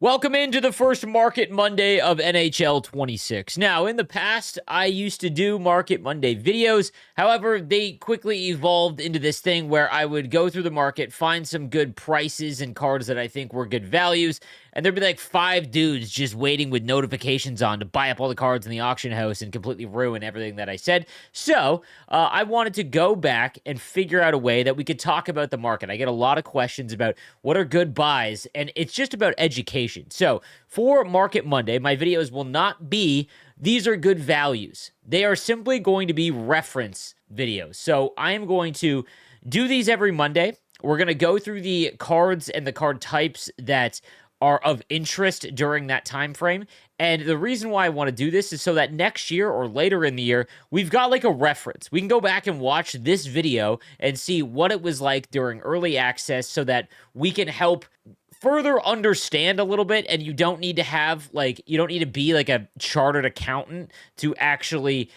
Welcome into the first Market Monday of NHL 26. Now, in the past, I used to do Market Monday videos. However, they quickly evolved into this thing where I would go through the market, find some good prices and cards that I think were good values, and there'd be like 5 dudes just waiting with notifications on to buy up all the cards in the auction house and completely ruin everything that I said. So, I wanted to go back and figure out a way that we could talk about the market. I get a lot of questions about what are good buys, and it's just about education. So, for Market Monday, my videos will not be these are good values. They are simply going to be reference videos. So, I am going to do these every Monday. We're going to go through the cards and the card types that are of interest during that time frame. And the reason why I want to do this is so that next year or later in the year, we've got like a reference. We can go back and watch this video and see what it was like during early access so that we can help further understand a little bit. And you don't need to have you don't need to be like a chartered accountant to actually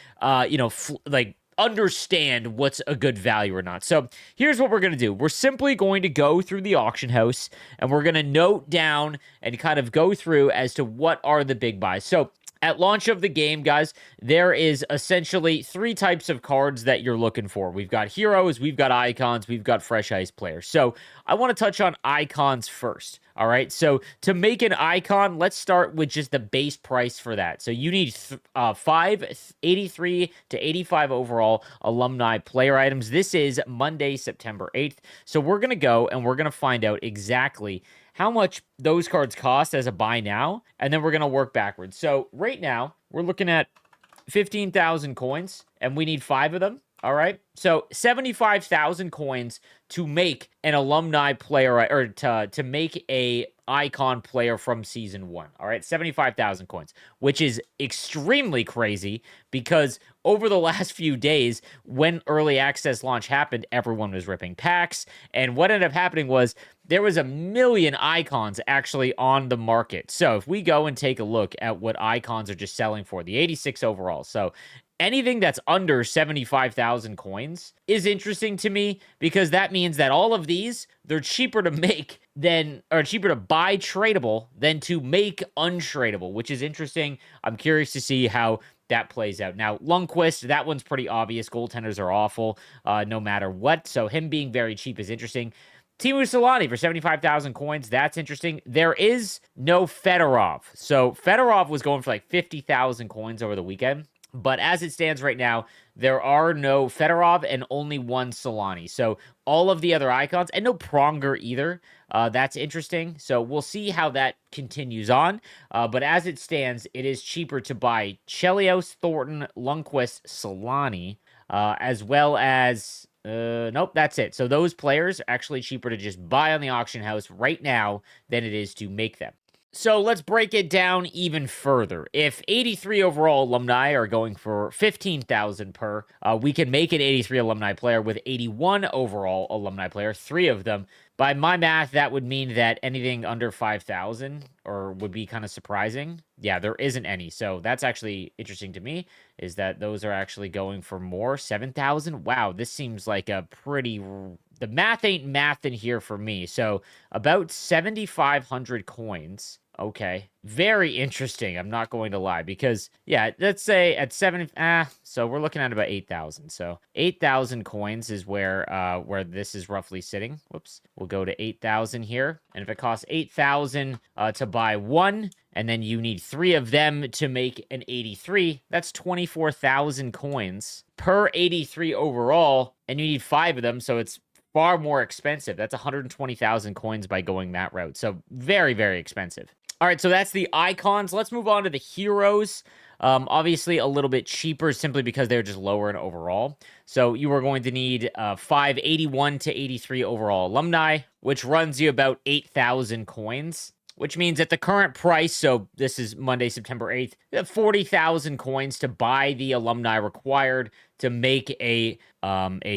understand what's a good value or not. So here's what we're going to do. We're simply going to go through the auction house and we're going to note down and kind of go through as to what are the big buys. So at launch of the game, guys, there is essentially 3 types of cards that you're looking for. We've got heroes, we've got icons, we've got fresh ice players. So I want to touch on icons first. All right, so to make an icon, let's start with just the base price for that. So you need 83 to 85 overall alumni player items. This is Monday, September 8th. So we're going to go and we're going to find out exactly how much those cards cost as a buy now, and then we're going to work backwards. So right now, we're looking at 15,000 coins, and we need 5 of them. All right, so 75,000 coins to make an alumni player, or to make a icon player from season 1. All right, 75,000 coins, which is extremely crazy because over the last few days, when early access launch happened, everyone was ripping packs, and what ended up happening was there was 1 million icons actually on the market. So if we go and take a look at what icons are just selling for, the 86 overall. So anything that's under 75,000 coins is interesting to me because that means that all of these, they're cheaper to make or cheaper to buy tradable than to make untradable, which is interesting. I'm curious to see how that plays out. Now, Lundqvist, that one's pretty obvious. Goaltenders are awful no matter what. So him being very cheap is interesting. Teemu Selanne for 75,000 coins. That's interesting. There is no Fedorov. So Fedorov was going for like 50,000 coins over the weekend. But as it stands right now, there are no Fedorov and only 1 Selanne. So all of the other icons, and no Pronger either. That's interesting. So we'll see how that continues on. But as it stands, it is cheaper to buy Chelios, Thornton, Lundqvist, Selanne, as well as... nope, that's it. So those players are actually cheaper to just buy on the auction house right now than it is to make them. So let's break it down even further. If 83 overall alumni are going for 15,000 per, we can make an 83 alumni player with 81 overall alumni player, 3 of them. By my math, that would mean that anything under 5,000 or would be kind of surprising. Yeah, there isn't any. So that's actually interesting to me, is that those are actually going for more. 7,000? Wow, this seems like a pretty... The math ain't math in here for me. So about 7,500 coins. Okay, very interesting. I'm not going to lie because, yeah, let's say at 7, so we're looking at about 8,000. So 8,000 coins is where this is roughly sitting. Whoops, we'll go to 8,000 here, and if it costs 8,000 to buy 1, and then you need 3 of them to make an 83, that's 24,000 coins per 83 overall, and you need 5 of them, so it's far more expensive. That's 120,000 coins by going that route. So very, very expensive. All right, so that's the icons. Let's move on to the heroes. Obviously, a little bit cheaper simply because they're just lower in overall. So you are going to need 581 to 83 overall alumni, which runs you about 8,000 coins, which means at the current price, so this is Monday, September 8th, 40,000 coins to buy the alumni required to make a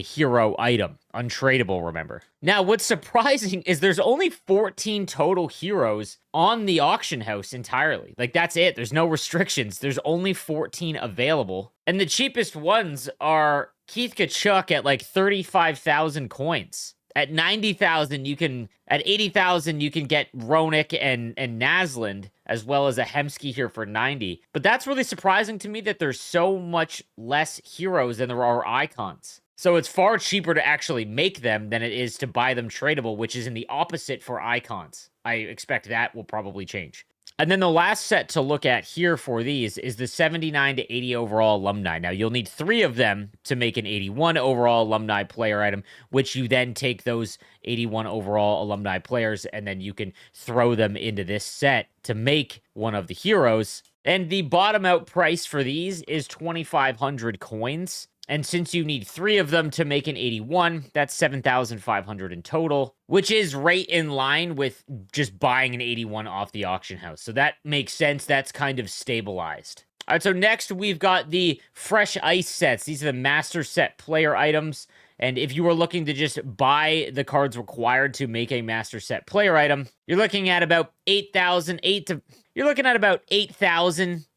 hero item. Untradeable, remember. Now, what's surprising is there's only 14 total heroes on the auction house entirely. Like, that's it. There's no restrictions. There's only 14 available. And the cheapest ones are Keith Tkachuk at like 35,000 coins. At 90,000, you can at 80,000 you can get Roenick and Naslund, as well as a Hemsky here for 90. But that's really surprising to me that there's so much less heroes than there are icons. So it's far cheaper to actually make them than it is to buy them tradable, which is in the opposite for icons. I expect that will probably change. And then the last set to look at here for these is the 79 to 80 overall alumni. Now, you'll need 3 of them to make an 81 overall alumni player item, which you then take those 81 overall alumni players and then you can throw them into this set to make one of the heroes. And the bottom out price for these is 2,500 coins. And since you need 3 of them to make an 81, that's 7,500 in total, which is right in line with just buying an 81 off the auction house. So that makes sense. That's kind of stabilized. All right, so next we've got the Fresh Ice sets. These are the master set player items. And if you were looking to just buy the cards required to make a master set player item, you're looking at about 8,000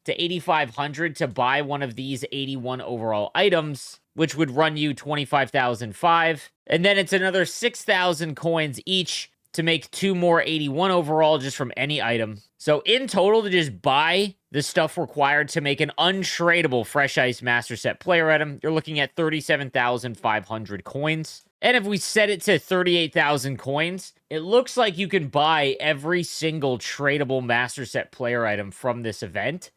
to 8,500 to buy one of these 81 overall items, which would run you 25,005. And then it's another 6,000 coins each to make 2 more 81 overall just from any item. So in total, to just buy the stuff required to make an untradeable Fresh Ice Master Set player item, you're looking at 37,500 coins. And if we set it to 38,000 coins, it looks like you can buy every single tradable Master Set player item from this event,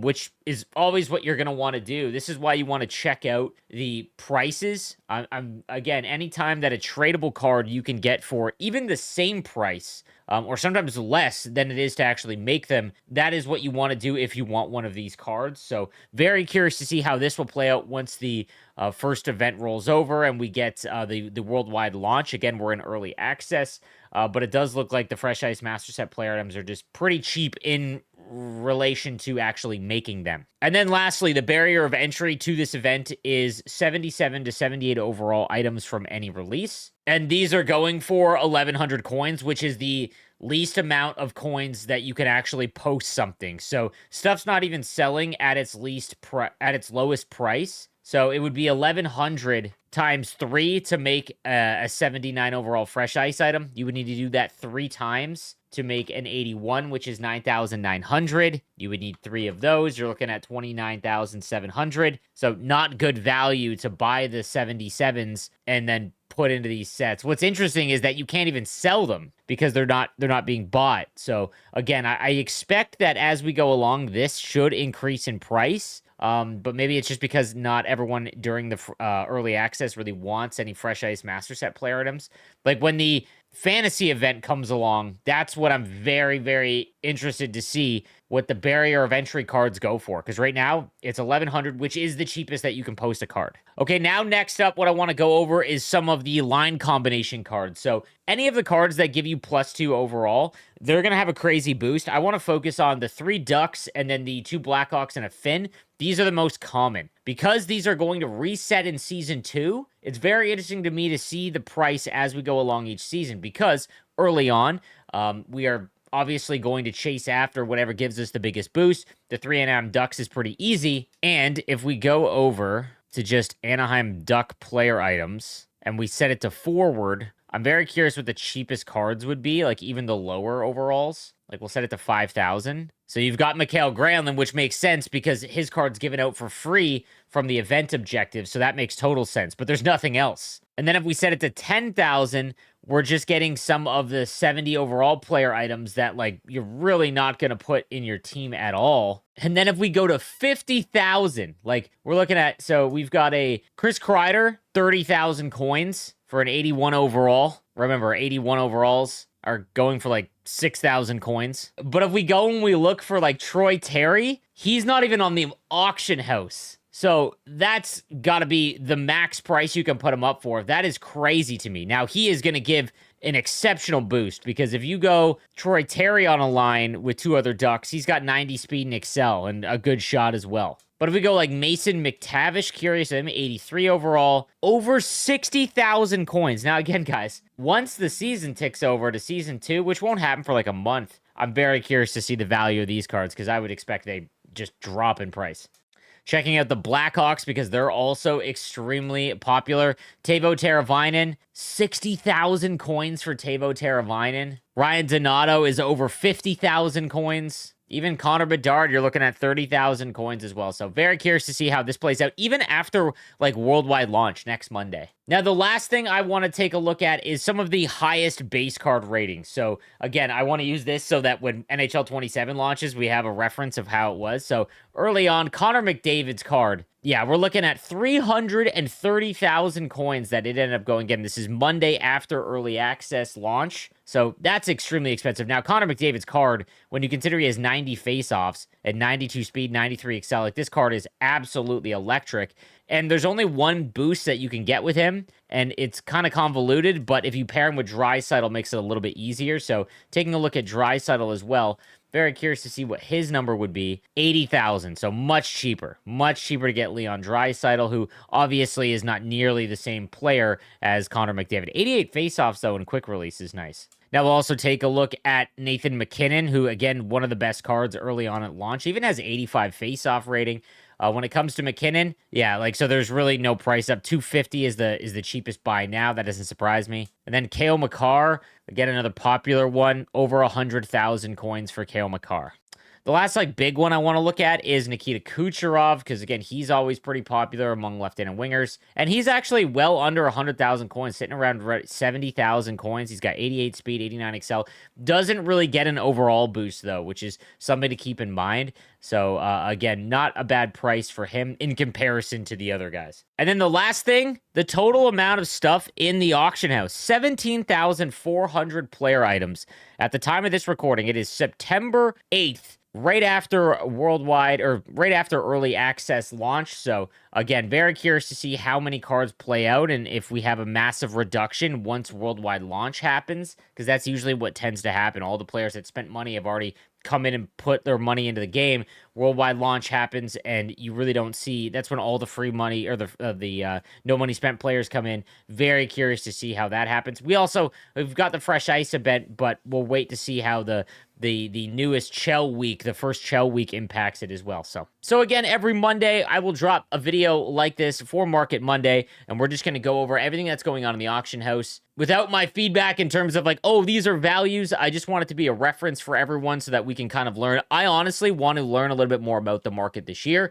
which is always what you're going to want to do. This is why you want to check out the prices. Again, anytime that a tradable card you can get for even the same price, or sometimes less than it is to actually make them, that is what you want to do if you want one of these cards. So very curious to see how this will play out once the first event rolls over and we get the worldwide launch. Again, we're in early access, but it does look like the Fresh Ice Master Set player items are just pretty cheap in relation to actually making them. And then lastly, the barrier of entry to this event is 77 to 78 overall items from any release. And these are going for 1,100 coins, which is the least amount of coins that you can actually post something. So stuff's not even selling at its lowest price. So it would be 1,100 times 3 to make a 79 overall Fresh Ice item. You would need to do that 3 times to make an 81, which is 9,900. You would need 3 of those. You're looking at 29,700. So not good value to buy the 77s and then put into these sets. What's interesting is that you can't even sell them because they're not being bought. So again, I expect that as we go along, this should increase in price. But maybe it's just because not everyone during the early access really wants any Fresh Ice Master Set player items. Like when the fantasy event comes along, that's what I'm very, very interested to see what the barrier of entry cards go for. Because right now, it's 1,100, which is the cheapest that you can post a card. Okay, now next up, what I want to go over is some of the line combination cards. So any of the cards that give you +2 overall, they're going to have a crazy boost. I want to focus on the 3 Ducks and then the 2 Blackhawks and a Finn. These are the most common. Because these are going to reset in Season 2, it's very interesting to me to see the price as we go along each season. Because early on, we are obviously going to chase after whatever gives us the biggest boost. The 3 Anaheim Ducks is pretty easy. And if we go over to just Anaheim Duck player items and we set it to forward, I'm very curious what the cheapest cards would be, like even the lower overalls. Like we'll set it to 5,000. So you've got Mikael Granlund, which makes sense because his card's given out for free from the event objective. So that makes total sense, but there's nothing else. And then if we set it to 10,000, we're just getting some of the 70 overall player items that like you're really not going to put in your team at all. And then if we go to 50,000, like we're looking at, so we've got a Chris Kreider, 30,000 coins for an 81 overall. Remember, 81 overalls are going for like 6,000 coins. But if we go and we look for like Troy Terry, he's not even on the auction house. So that's got to be the max price you can put him up for. That is crazy to me. Now, he is going to give an exceptional boost because if you go Troy Terry on a line with 2 other Ducks, he's got 90 speed and excel and a good shot as well. But if we go like Mason McTavish, curious of him, 83 overall, over 60,000 coins. Now, again, guys, once the season ticks over to Season 2, which won't happen for like a month, I'm very curious to see the value of these cards because I would expect they just drop in price. Checking out the Blackhawks because they're also extremely popular. Teuvo Teravainen, 60,000 coins for Teuvo Teravainen. Ryan Donato is over 50,000 coins. Even Connor Bedard, you're looking at 30,000 coins as well. So very curious to see how this plays out, even after like worldwide launch next Monday. Now, the last thing I want to take a look at is some of the highest base card ratings. So again, I want to use this so that when NHL 27 launches, we have a reference of how it was. So early on, Connor McDavid's card. Yeah, we're looking at 330,000 coins that it ended up going. Again, this is Monday after early access launch. So that's extremely expensive. Now, Connor McDavid's card, when you consider he has 90 faceoffs at 92 speed, 93 excel, like this card is absolutely electric. And there's only one boost that you can get with him, and it's kind of convoluted, but if you pair him with Draisaitl, it makes it a little bit easier. So taking a look at Draisaitl as well, very curious to see what his number would be. 80,000, so much cheaper to get Leon Draisaitl, who obviously is not nearly the same player as Connor McDavid. 88 faceoffs, though, in quick release is nice. Now, we'll also take a look at Nathan MacKinnon, who, again, one of the best cards early on at launch, even has 85 faceoff rating. When it comes to MacKinnon, yeah, like, so there's really no price up. 250 is the cheapest buy now. That doesn't surprise me. And then Cale Makar, again, another popular one, over 100,000 coins for Cale Makar. The last like big one I want to look at is Nikita Kucherov, because again, he's always pretty popular among left-handed wingers, and he's actually well under 100,000 coins, sitting around 70,000 coins. He's got 88 speed, 89 excel. Doesn't really get an overall boost though, which is something to keep in mind. So again, not a bad price for him in comparison to the other guys. And then the last thing, the total amount of stuff in the auction house, 17,400 player items. At the time of this recording, it is September 8th. Right after worldwide or right after early access launch. So again, very curious to see how many cards play out and if we have a massive reduction once worldwide launch happens, because that's usually what tends to happen. All the players that spent money have already come in and put their money into the game. Worldwide launch happens and you really don't see, that's when all the free money or the no money spent players come in. Very curious to see how that happens. We've got the Fresh Ice event, but we'll wait to see how the newest Chell week, the first Chell week, impacts it as well. So again, every Monday I will drop a video like this for Market Monday, and we're just going to go over everything that's going on in the auction house without my feedback in terms of like, oh, these are values. I just want it to be a reference for everyone so that we can kind of learn. I honestly want to learn a little bit more about the market this year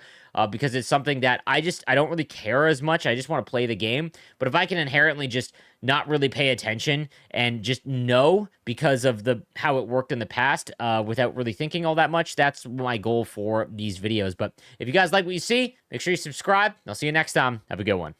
because it's something that I don't really care as much. I just want to play the game. But if I can inherently just not really pay attention and just know because of how it worked in the past without really thinking all that much, that's my goal for these videos. But if you guys like what you see, make sure you subscribe. I'll see you next time. Have a good one.